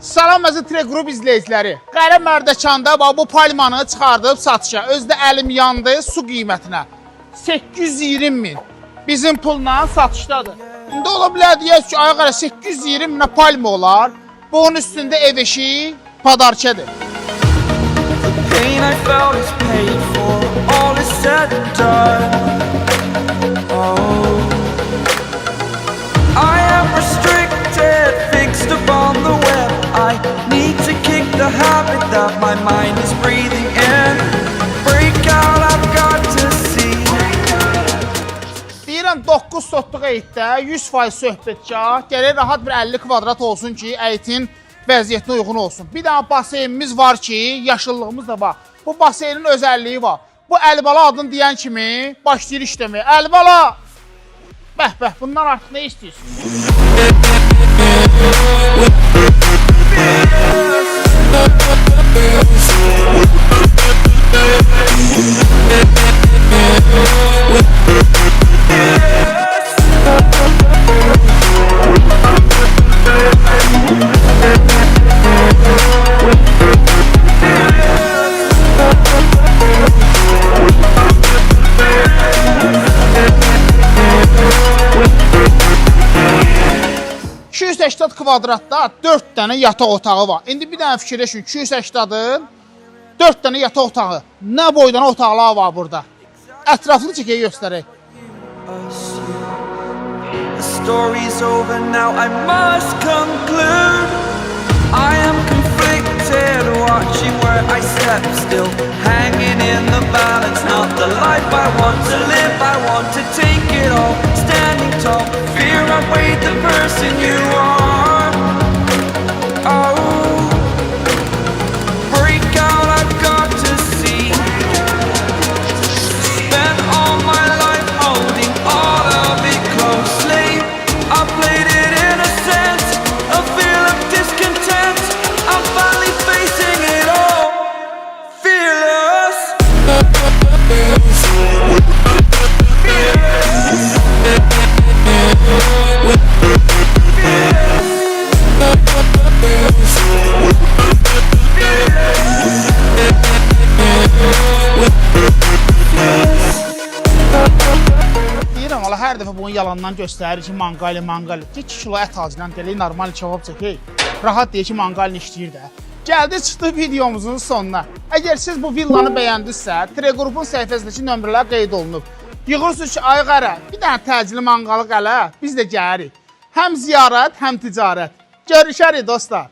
Salam əziz Teleqrup izləyiciləri. Qərə Mərdəkanda bu palmanı çıxardıb satışa. Özdə əlim yandı su qiymətinə. 820 min. Bizim pulla satışdadır. İndi ola bilər deyək ki, ay qərə 820 minə palma olar. Bunun üstündə ev eşi padarçədir. I need to kick the habit that my mind is breathing in. Break out, I've got to see. Deyirəm 9 sotluq əyitdə 100% söhbətgah, gərək rahat bir 50 kvadrat olsun ki, əyitin vəziyyətinə uyğun olsun. Bir dənə baseynimiz var ki, yaşıllığımız da var. Bu baseynin özəlliyi var. Bu Əlibala adını deyən kimi başlayır işləməyə. Əlibala! Bəh, bundan artıq nə istəyirsiniz? Kvadratda 4 dənə yataq otağı var. İndi bir dənə fikirləşin, 280-ın 4 dənə yataq otağı. Nə boydan otaqlar var burada? Ətraflı çəkəyə göstərək. The story's over now, I must conclude. I am conflicted, watching where I step still, hanging in the balance, not the life I want to live. I want to take it all, standing tall, fear I weighed the person you are. Hər dəfə bunu yalandan göstərir ki, manqali. 2 kilo ət acından delik, normal kebab çəkək. Rahat deyək ki, manqalini işləyir də. Gəldi çıxdı videomuzun sonuna. Əgər siz bu villanı bəyəndinizsə, Teleqrupun səhifəsindəki nömrələr qeyd olunub. Yığırsınız ki, ay qərə, bir dənə təcili manqalı qələ, biz də gəlirik. Həm ziyarət, həm ticarət. Görüşərik dostlar.